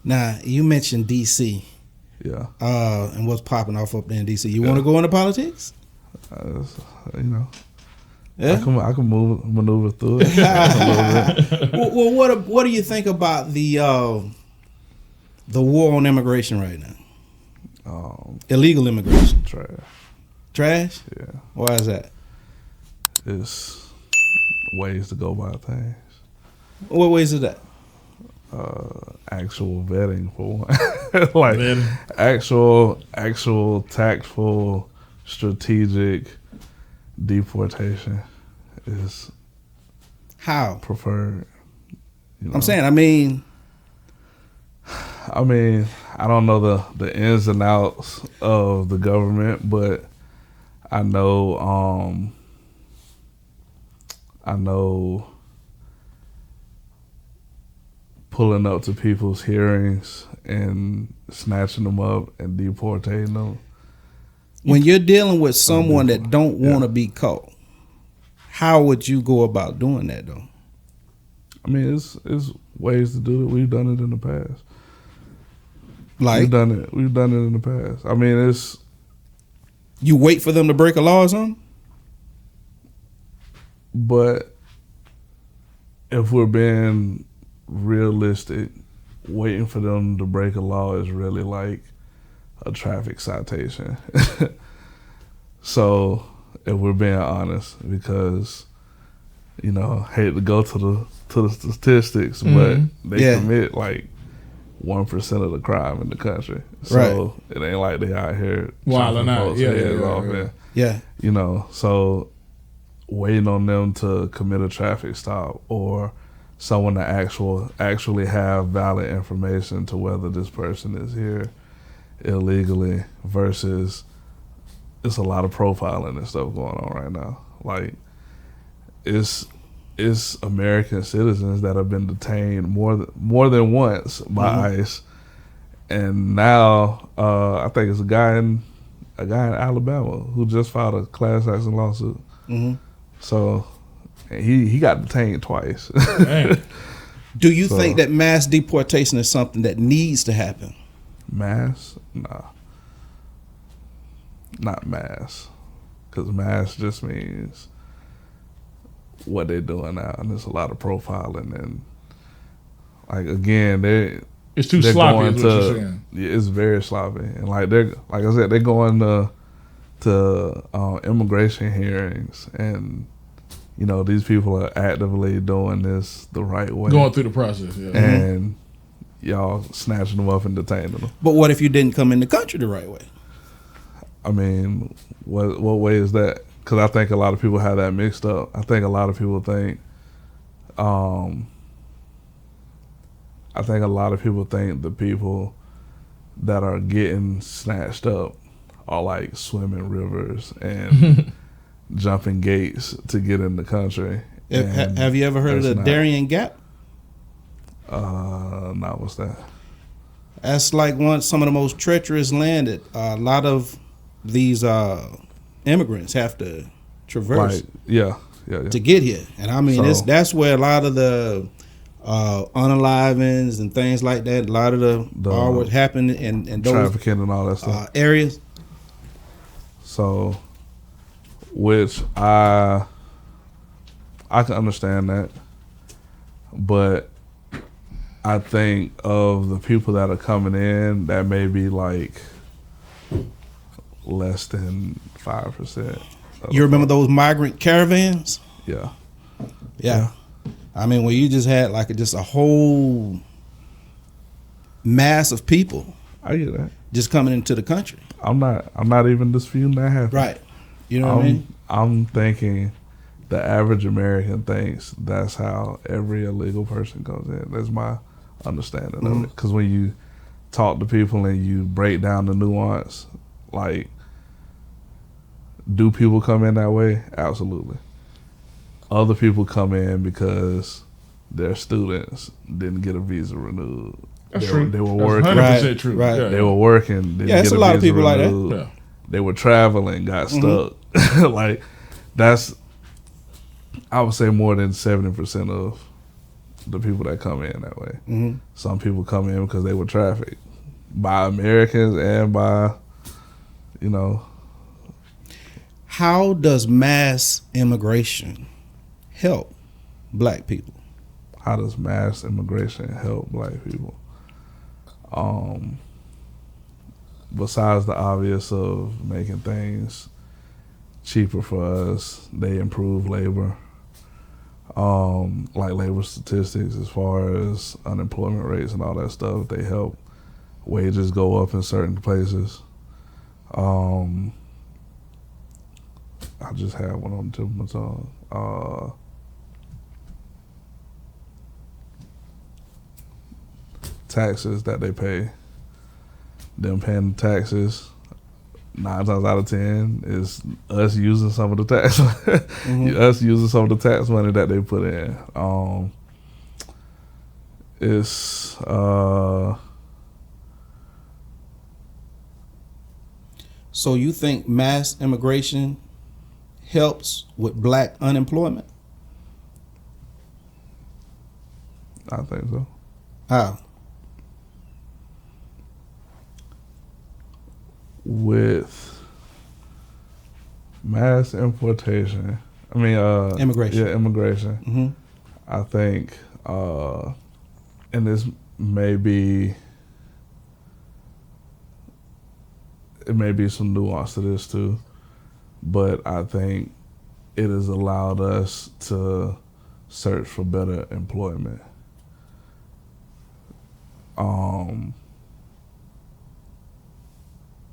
Now, you mentioned D.C. Yeah. And what's popping off up there in D.C. You want to go into politics? You know. Yeah? I can maneuver through it a little bit. Well, what do you think about the war on immigration right now? Illegal immigration. Trash? Yeah. Why is that? It's ways to go by things. What ways is that? Actual vetting for one. Like actual tactful, strategic deportation is how preferred. You know? I'm saying, I mean, I don't know the ins and outs of the government, but I know pulling up to people's hearings and snatching them up and deportating them. When you're dealing with someone that don't want to be caught, how would you go about doing that, though? I mean, it's ways to do it. We've done it in the past. Like we've done it in the past. I mean, it's you wait for them to break a law or something. But if we're being realistic, waiting for them to break a law is really like a traffic citation. So if we're being honest, because hate to go to the statistics, but they commit like 1% of the crime in the country. So it ain't like they out here wilding out. Yeah. So waiting on them to commit a traffic stop or someone to actually have valid information to whether this person is here illegally versus it's a lot of profiling and stuff going on right now. Like it's American citizens that have been detained more than once by ICE, and now I think it's a guy in Alabama who just filed a class action lawsuit. So he got detained twice. Do you think that mass deportation is something that needs to happen? Mass? Nah. Not mass. Because mass just means what they're doing now. And there's a lot of profiling. And, like, again, it's too sloppy, is what you're saying. Yeah, it's very sloppy. And, like I said, they're going to immigration hearings. And, these people are actively doing this the right way. Going through the process, yeah. And y'all snatching them up and detaining them. But what if you didn't come in the country the right way? I mean, what way is that? Because I think a lot of people have that mixed up. I think a lot of people think, the people that are getting snatched up are like swimming rivers and jumping gates to get in the country. Have you ever heard of the Darien Gap? No, what's that? That's like some of the most treacherous land that a lot of these immigrants have to traverse. To get here. And I mean, that's where a lot of the unalivings and things like that, a lot of the what happen in those trafficking and all that stuff areas. So, which I can understand that, but I think of the people that are coming in, that may be like less than 5%. You remember those migrant caravans? Yeah. I mean, when you just had like just a whole mass of people. I get that. Just coming into the country. I'm not even disputing that happened. Right. You know what I mean? I'm thinking the average American thinks that's how every illegal person comes in. That's my understanding of it. Because when you talk to people and you break down the nuance, like, do people come in that way? Absolutely. Other people come in because their students didn't get a visa renewed. That's true. They were working. 100% true. Right. Yeah. They were working. Didn't it's get a lot of visa people renewed. like that. Yeah. They were traveling, got stuck. Like, that's, I would say more than 70% of the people that come in that way. Mm-hmm. Some people come in because they were trafficked by Americans and by, you know. How does mass immigration help black people? How does mass immigration help black people? Besides the obvious of making things cheaper for us, they improve labor. Like labor statistics as far as unemployment rates and all that stuff. They help wages go up in certain places. I just had one on the tip of my tongue. Taxes that they pay. Them paying the taxes, 9 times out of 10 is us using some of the tax, us using some of the tax money that they put in. So you think mass immigration helps with black unemployment? I think so. How? With mass importation, immigration. Yeah, immigration. Mm-hmm. I think, and this may be some nuance to this too, but I think it has allowed us to search for better employment.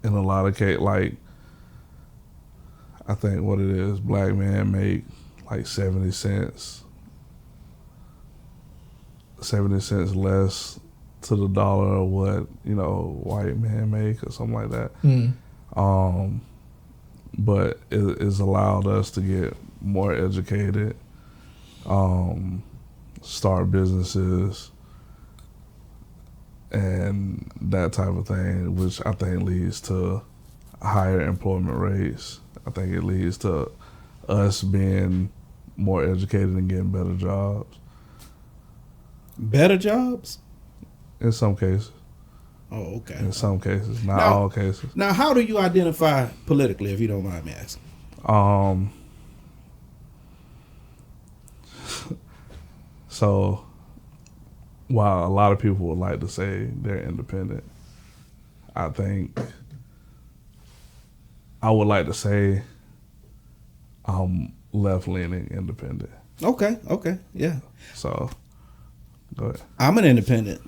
In a lot of cases, like, I think what it is, black men make like 70 cents less to the dollar of what, you know, white men make or something like that. But it has allowed us to get more educated, start businesses, and that type of thing, which I think leads to higher employment rates. I think it leads to us being more educated and getting better jobs. Better jobs? In some cases. Oh, okay. In some cases, not all cases. Now, how do you identify politically, if you don't mind me asking? So, while a lot of people would like to say they're independent, I think I would like to say I'm left-leaning independent. Okay, yeah. So, go ahead. I'm an independent,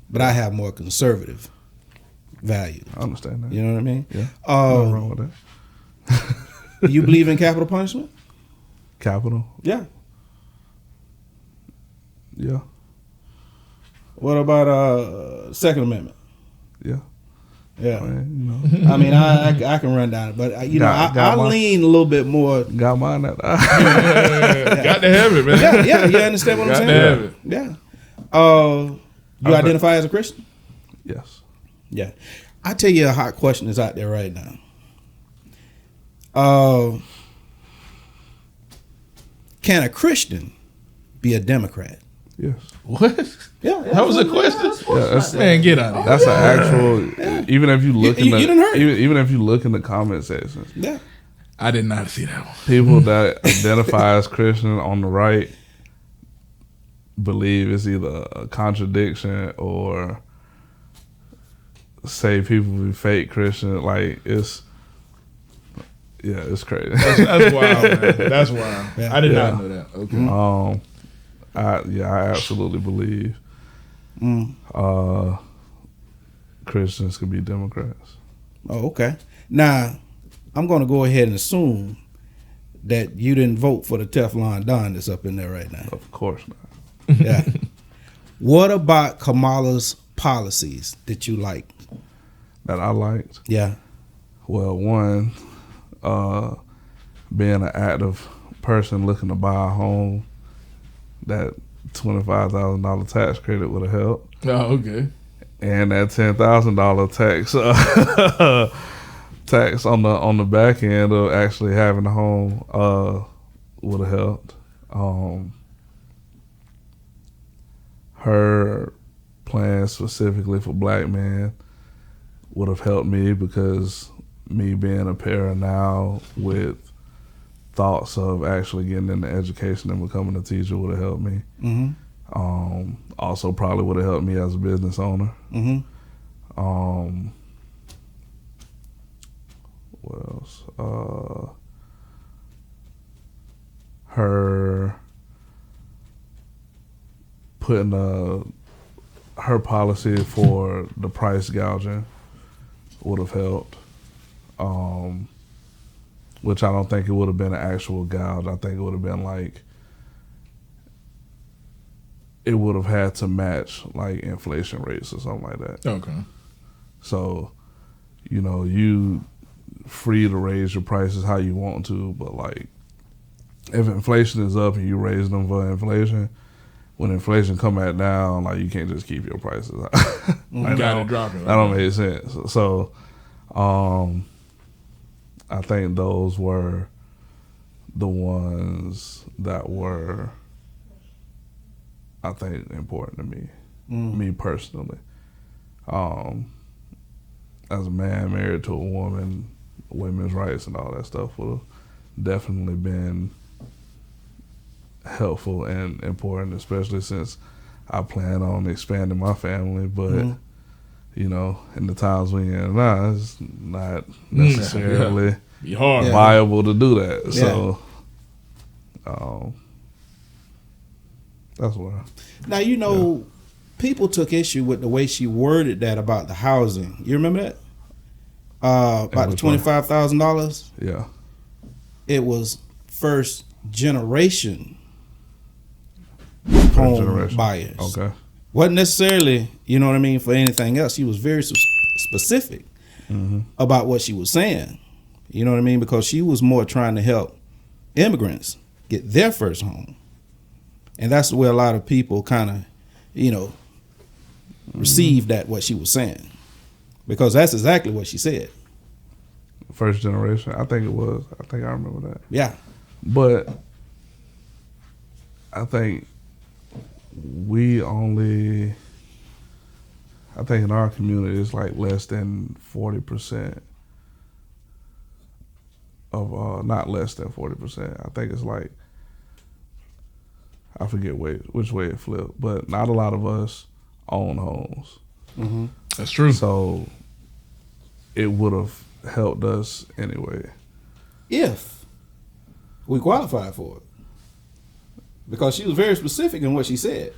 but I have more conservative values. I understand that. You know what I mean? Yeah. Nothing wrong with that. You believe in capital punishment? Capital? Yeah. Yeah. What about Second Amendment? Yeah. Yeah. I mean, I can run down it, but I lean a little bit more. Got mine at Got to have it, man. Yeah, you understand what I'm saying? Got to have it. Yeah. You identify as a Christian? Yes. Yeah. I tell you a hot question that's out there right now. Can a Christian be a Democrat? Yes. What? Yeah, that was a question. Yeah, man, get out of here. That's an actual. Yeah. Even if you look even if you look in the comment section. Yeah. I did not see that one. People that identify as Christian on the right believe it's either a contradiction or say people be fake Christian. Like it's crazy. That's wild, man. That's wild. Yeah. I did not know that. Okay. I absolutely believe Christians can be Democrats. Oh, okay. Now, I'm going to go ahead and assume that you didn't vote for the Teflon Don that's up in there right now. Of course not. Yeah. What about Kamala's policies that you liked? That I liked? Yeah. Well, one, being an active person looking to buy a home, that $25,000 tax credit would have helped. Oh, okay. And that $10,000 tax on the back end of actually having a home would have helped. her plan specifically for black men would have helped me, because me being a parent now with thoughts of actually getting into education and becoming a teacher would have helped me. Mm-hmm. Also probably would have helped me as a business owner. Mm-hmm. What else? Her putting her policy for the price gouging would have helped. Which I don't think it would have been an actual gouge. I think it would have been like, it would have had to match like inflation rates or something like that. Okay. So, you free to raise your prices how you want to, but like, if inflation is up and you raise them for inflation, when inflation come back down, like, you can't just keep your prices up. Like, got it dropping. That don't make sense. So, I think those were the ones that were, I think, important to me, me personally. As a man married to a woman, women's rights and all that stuff would have definitely been helpful and important, especially since I plan on expanding my family. But, in the times we in now, it's not necessarily viable to do that. Yeah. So, that's why. Now, people took issue with the way she worded that about the housing. You remember that? About the $25,000? Yeah. It was first generation home buyers. Okay. Wasn't necessarily, for anything else. She was very specific about what she was saying. You know what I mean? Because she was more trying to help immigrants get their first home. And that's the way a lot of people kind of, received that, what she was saying. Because that's exactly what she said. First generation, I think it was. I think I remember that. Yeah. But I think I think in our community it's like less than 40% of, not less than 40%. I think it's like, I forget which way it flipped, but not a lot of us own homes. Mm-hmm. That's true. So it would have helped us anyway. If we qualified for it. Because she was very specific in what she said.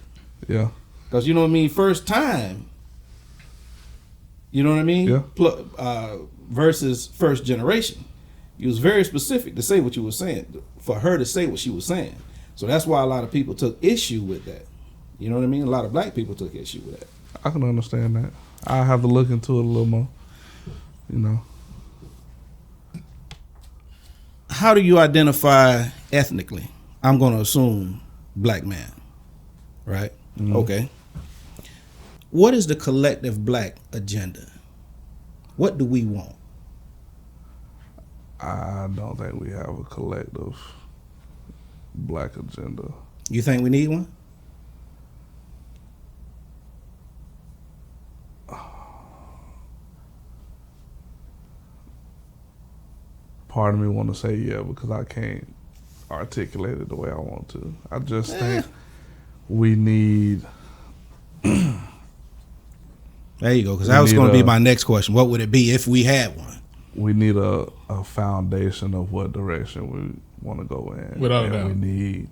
Yeah. Because, first time, Yeah. Versus first generation. You was very specific to say what you were saying, for her to say what she was saying. So that's why a lot of people took issue with that. You know what I mean? A lot of black people took issue with that. I can understand that. I have to look into it a little more, How do you identify ethnically? I'm going to assume black man, right? Mm-hmm. Okay. What is the collective black agenda? What do we want? I don't think we have a collective black agenda. You think we need one? Part of me want to say yeah, because I can't articulate it the way I want to. I just think we need... There you go, because that was going to be my next question. What would it be if we had one? We need a foundation of what direction we want to go in. Without a doubt. We need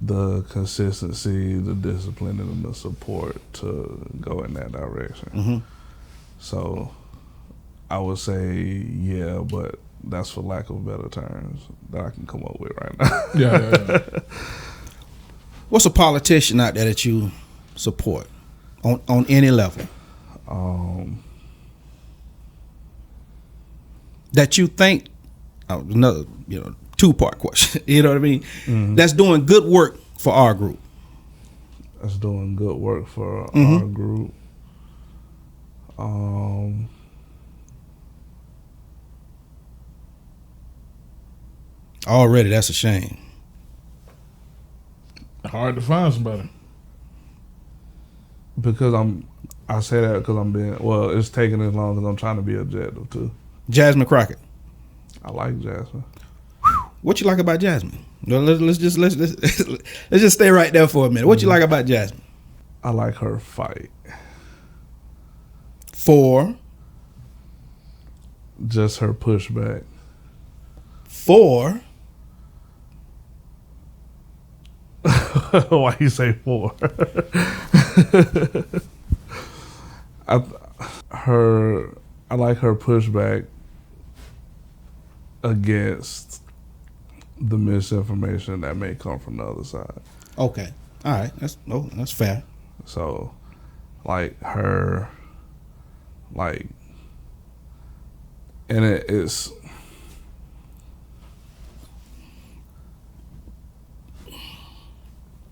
the consistency, the discipline, and the support to go in that direction. Mm-hmm. So I would say yeah, but that's for lack of better terms that I can come up with right now. Yeah. What's a politician out there that you support on any level? That you think, another, two-part question, you know what I mean? Mm-hmm. That's doing good work for our group. That's doing good work for our group. Already, that's a shame. Hard to find somebody. Because I say that because I'm being, it's taking as long as I'm trying to be objective too. Jasmine Crockett. I like Jasmine. What you like about Jasmine? Let's just stay right there for a minute. What you like about Jasmine? I like her fight. For? Just her pushback. For? Why you say for? I like her pushback against the misinformation that may come from the other side. Okay. All right. That's fair. So, like her, like, and it's,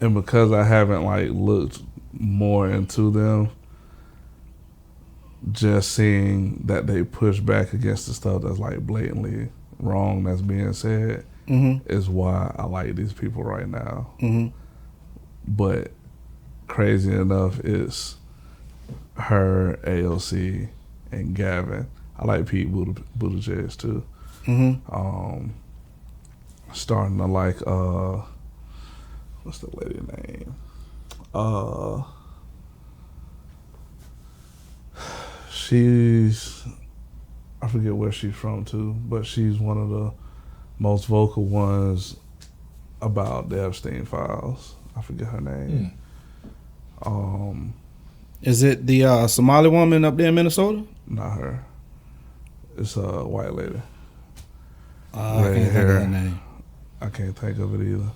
and because I haven't like looked more into them, just seeing that they push back against the stuff that's like blatantly wrong that's being said is why I like these people right now. But crazy enough, it's her, AOC, and Gavin. I like Pete Buttigieg too. Starting to like what's the lady name? I forget where she's from too, but she's one of the most vocal ones about the Epstein files. I forget her name. Is it the Somali woman up there in Minnesota? Not her. It's a white lady. I can't think of her name. I can't think of it either.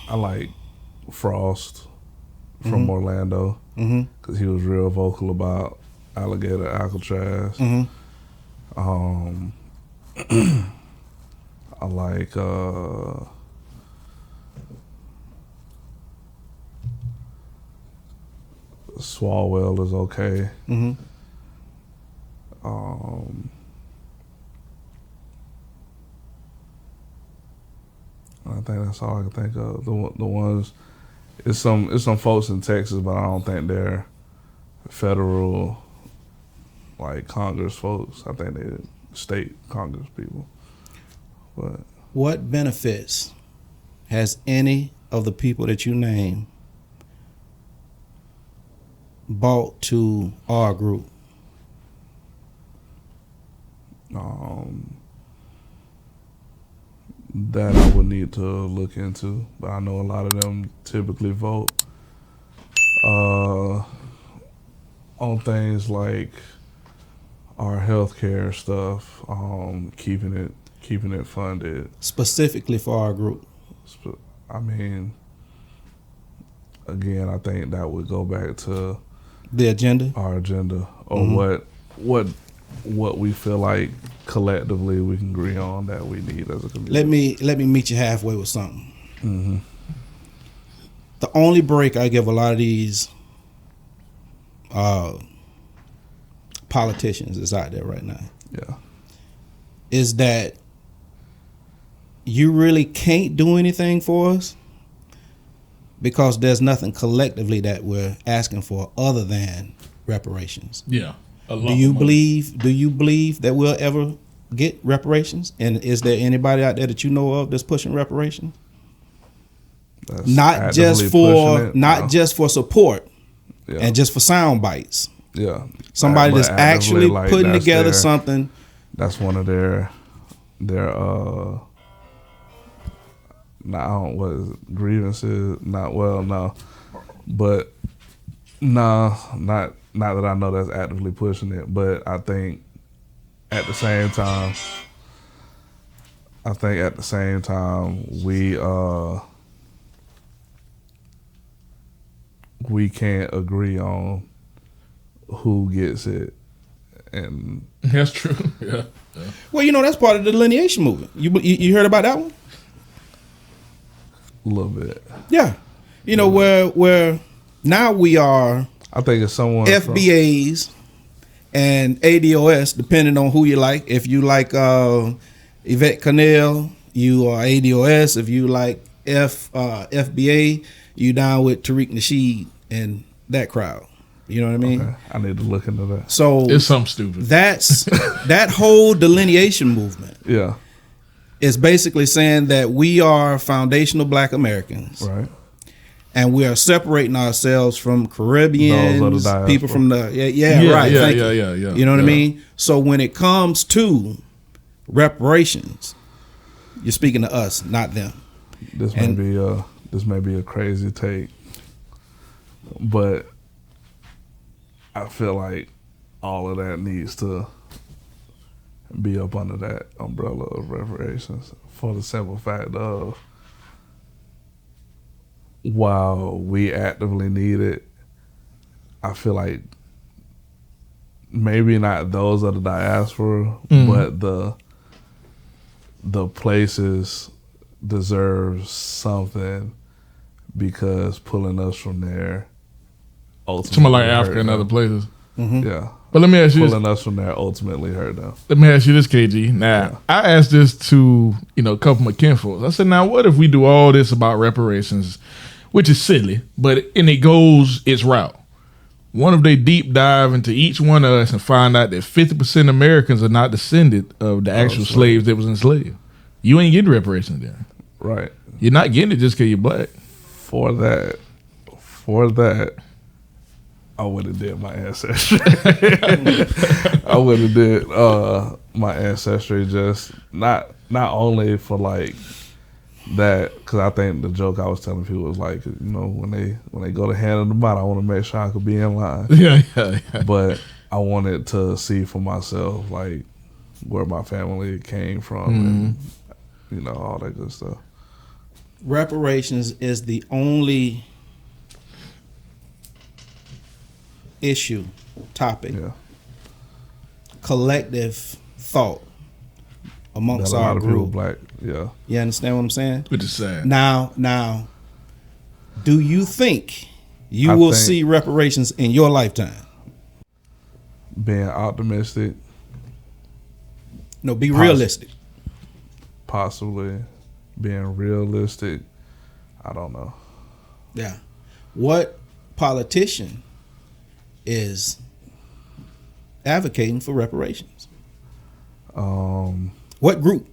I like Frost from Orlando because he was real vocal about alligator Alcatraz. I like Swalwell is okay. I think that's all I can think of. The ones, it's some folks in Texas, but I don't think they're federal, like Congress folks. I think they're state Congress people. But what benefits has any of the people that you name brought to our group? That I would need to look into, but I know a lot of them typically vote on things like our healthcare stuff, keeping it funded specifically for our group. I mean, again, I think that would go back to the agenda, our agenda, or what we feel like collectively we can agree on that we need as a community. Let me meet you halfway with something. The only break I give a lot of these politicians that's out there right now, is that you really can't do anything for us because there's nothing collectively that we're asking for other than reparations. Do you believe that we'll ever get reparations? And is there anybody out there that you know of that's pushing reparations? That's not just for support and just for sound bites. Somebody that's actually putting together something. That's one of their grievances. Not that I know that's actively pushing it, but I think at the same time, we can't agree on who gets it, and that's true. Yeah. Well, that's part of the delineation movement. You heard about that one? A little bit. Yeah. Where now we are. I think it's someone FBAs and ADOS, depending on who you like. If you like Yvette Connell you are ADOS, if you like FBA, you down with Tariq Nasheed and that crowd. You know what I mean? Okay. I need to look into that. So it's something stupid. That's that whole delineation movement. Yeah. Is basically saying that we are foundational Black Americans. Right. And we are separating ourselves from Caribbeans, people from the right. You know what I mean? So when it comes to reparations, you're speaking to us, not them. This may be a crazy take, but I feel like all of that needs to be up under that umbrella of reparations for the simple fact of while we actively need it, I feel like maybe not those of the diaspora, but the places deserve something because pulling us from there ultimately something like Africa and other places. Mm-hmm. Yeah. But let me ask you pulling us from there ultimately hurt them. Let me ask you this, KG. Now, I asked this to, a couple of my kinfolks. I said, now, what if we do all this about reparations, which is silly, and it goes its route? What if they deep dive into each one of us and find out that 50% Americans are not descended of the actual slaves that was enslaved? You ain't getting reparations then. Right. You're not getting it just because you're Black. For that, I would have did my ancestry. I would have did my ancestry just not only for like that, because I think the joke I was telling people was like, when they go to hand in the mouth, I want to make sure I could be in line. Yeah. But I wanted to see for myself like where my family came from and all that good stuff. Reparations is the only topic, collective thought amongst our group. Black, yeah. You understand what I'm saying? Which is sad. Now, do you think you will see reparations in your lifetime? Being optimistic. No, be realistic. Possibly. Being realistic, I don't know. Yeah. What politician is advocating for reparations? What group?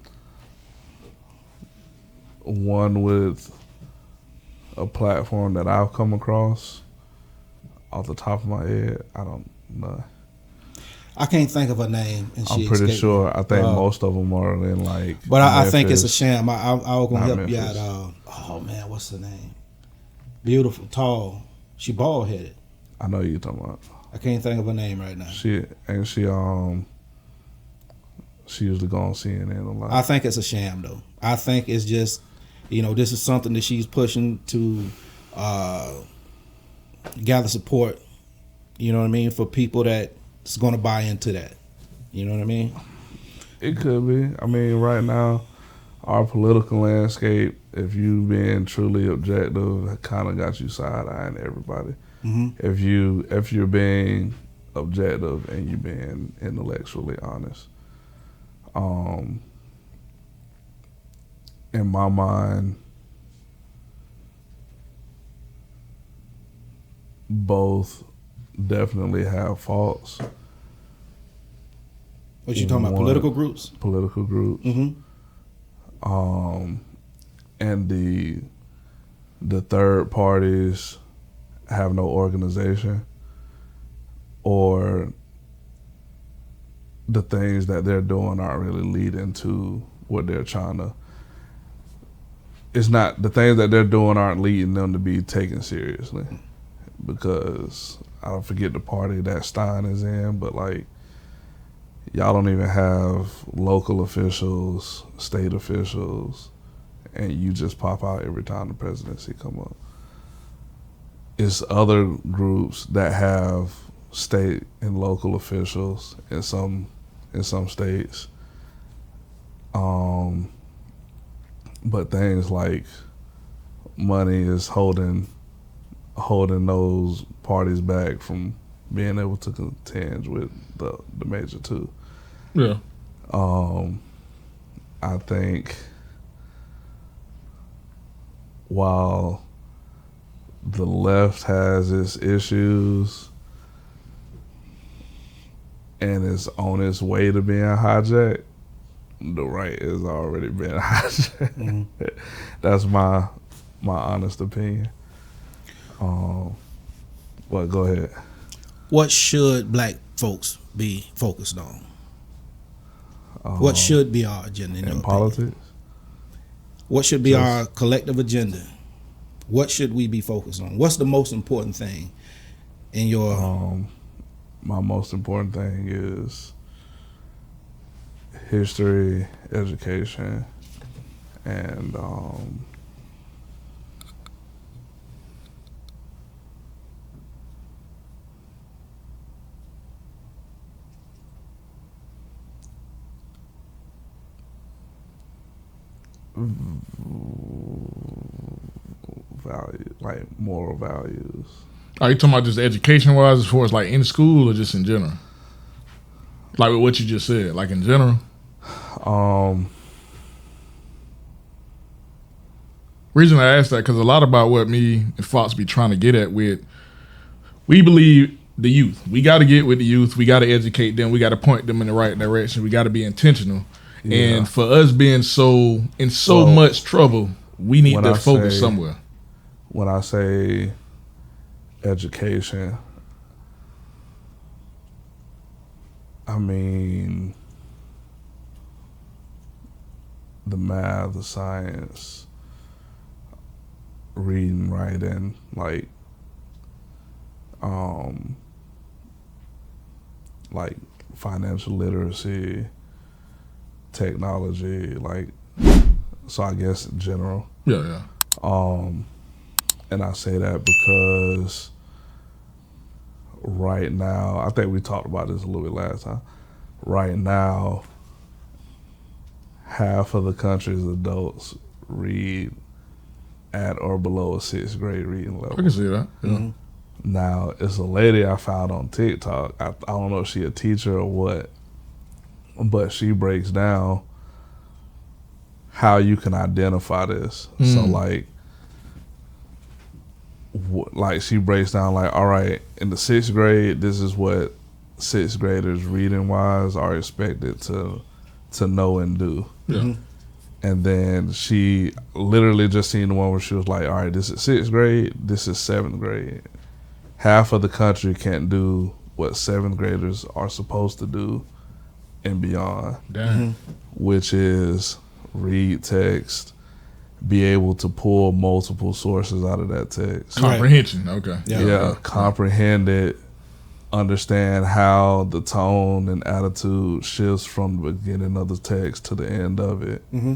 One with a platform that I've come across off the top of my head, I don't know. I can't think of a name. And I'm pretty sure. I think most of them are in like. But I think it's a sham. I was gonna help you out. Oh man, what's her name? Beautiful, tall. She bald headed. I know you're talking about. I can't think of her name right now. She usually go on CNN a lot. I think it's a sham though. I think it's just, this is something that she's pushing to gather support. You know what I mean, for people that's going to buy into that. You know what I mean? It could be. I mean, right now, our political landscape, if you being truly objective, kind of got you side-eyeing everybody. Mm-hmm. If you're being objective and you being intellectually honest, in my mind, both definitely have faults. What you talking about? Political groups? Political groups. Mm-hmm. And the third parties have no organization, or the things that they're doing aren't really leading to what they're trying to. It's not, the things that they're doing aren't leading them to be taken seriously, because I don't forget the party that Stein is in, but like, y'all don't even have local officials, state officials, and you just pop out every time the presidency come up. It's other groups that have state and local officials in some states. But things like money is holding those parties back from being able to contend with the major two. Yeah. I think while the left has its issues and is on its way to being hijacked, the right has already been hijacked. Mm-hmm. That's my honest opinion. But go ahead. What should black folks be focused on? What should be our agenda in politics? What should be our collective agenda? What should we be focused on? What's the most important thing in your... my most important thing is history, education, and value, like moral values. Are you talking about just education wise, as far as like in school, or just in general? Like what you just said, like in general. Reason I asked that because a lot about what me and Fox be trying to get at with, we believe the youth. We got to get with the youth. We got to educate them. We got to point them in the right direction. We got to be intentional. Yeah. And for us being so much trouble, we need to focus somewhere. When I say education, I mean the math, the science, reading, writing, like financial literacy, technology, like, so I guess in general. Yeah. And I say that because right now, I think we talked about this a little bit last time. Right now, half of the country's adults read at or below a 6th grade reading level. I can see that. Yeah. Mm-hmm. Now, it's a lady I found on TikTok. I don't know if she's a teacher or what, but she breaks down how you can identify this. Mm. So, like she breaks down like, all right, in the 6th grade, this is what 6th graders reading wise are expected to know and do. Yeah. Mm-hmm. And then she literally just seen the one where she was like, all right, this is 6th grade, this is 7th grade. Half of the country can't do what 7th graders are supposed to do and beyond. Damn. Which is read text, be able to pull multiple sources out of that text. Comprehension, okay. Yeah, comprehend it, understand how the tone and attitude shifts from the beginning of the text to the end of it. Mm-hmm.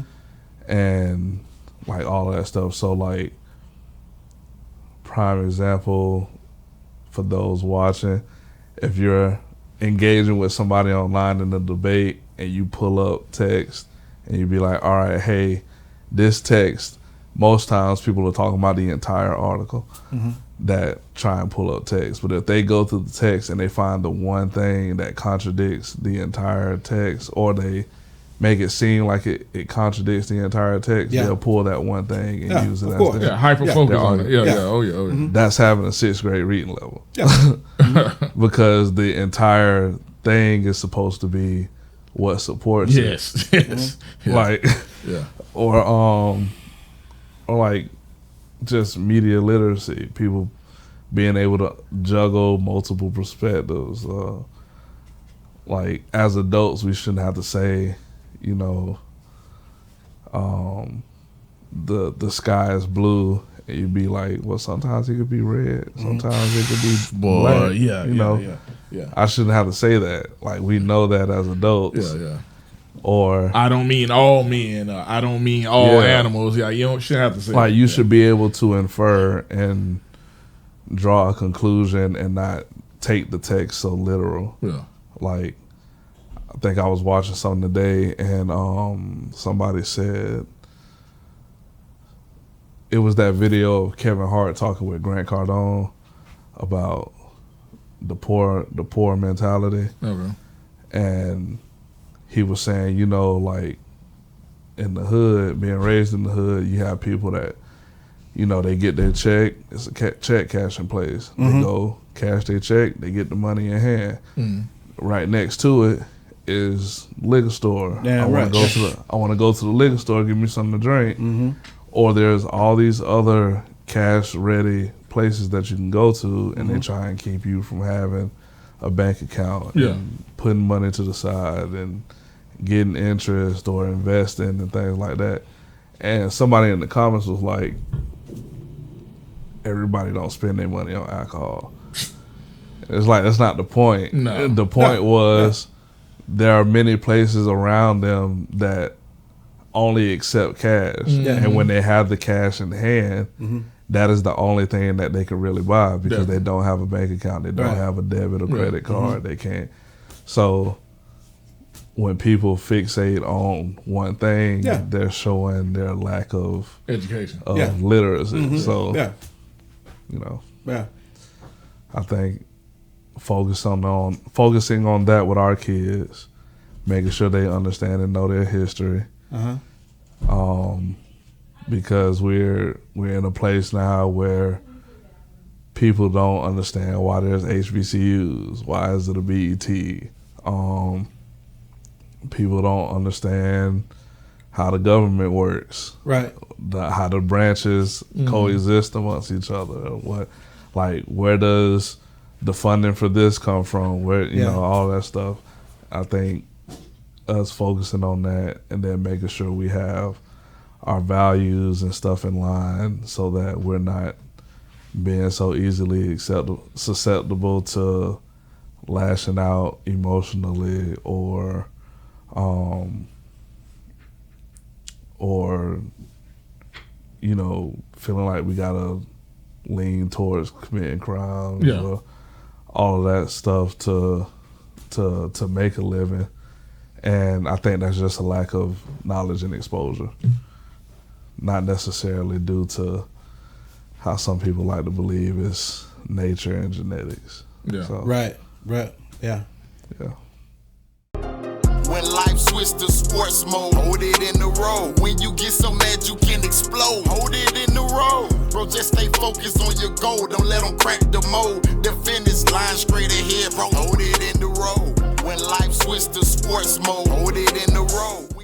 And like all that stuff. So like, prime example for those watching, if you're engaging with somebody online in a debate and you pull up text and you be like, all right, hey, this text, most times people are talking about the entire article. Mm-hmm. That try and pull up text. But if they go through the text and they find the one thing that contradicts the entire text, or they make it seem like it contradicts the entire text, they'll pull that one thing and use it as their hyper focus on it. Oh yeah. Mm-hmm. That's having a 6th grade reading level. Yeah. Because the entire thing is supposed to be what supports it. Yes. Mm-hmm. Like or like just media literacy, people being able to juggle multiple perspectives. Like as adults, we shouldn't have to say, you know, the sky is blue, and you'd be like, well, sometimes it could be red, sometimes it could be black. Yeah. I shouldn't have to say that. Like we know that as adults. Yeah. Or I don't mean all men. I don't mean all animals. Yeah, you shouldn't have to say like that. You should be able to infer and draw a conclusion and not take the text so literal. Yeah. Like I think I was watching something today and somebody said it was that video of Kevin Hart talking with Grant Cardone about the poor mentality. Okay. And he was saying, like in the hood, being raised in the hood, you have people that, they get their check. It's a check cash in place. They go cash their check. They get the money in hand. Right next to it is liquor store. I want to go to the liquor store, give me something to drink. Or there's all these other cash ready places that you can go to, and they try and keep you from having a bank account and putting money to the side and getting interest or investing and things like that. And somebody in the comments was like, everybody don't spend their money on alcohol. It's like, that's not the point. No. The point was there are many places around them that only accept cash. And when they have the cash in hand, that is the only thing that they can really buy, because they don't have a bank account. They don't have a debit or credit card. They can't. So when people fixate on one thing, they're showing their lack of education, of literacy. So, I think focusing on that with our kids, making sure they understand and know their history. Because we're in a place now where people don't understand why there's HBCUs, why is it a BET. People don't understand how the government works, right? How the branches coexist amongst each other. Where does the funding for this come from? Where all that stuff. I think us focusing on that and then making sure we have our values and stuff in line, so that we're not being so easily susceptible to lashing out emotionally or feeling like we gotta lean towards committing crimes or all of that stuff to make a living. And I think that's just a lack of knowledge and exposure, not necessarily due to how some people like to believe it's nature and genetics. Right. Yeah. When life switched to sports mode, hold it in the road. When you get so mad you can explode, hold it in the road. Bro, just stay focused on your goal. Don't let them crack the mold. The finish line straight ahead, bro. Hold it in the road. When life switched to sports mode, hold it in the road.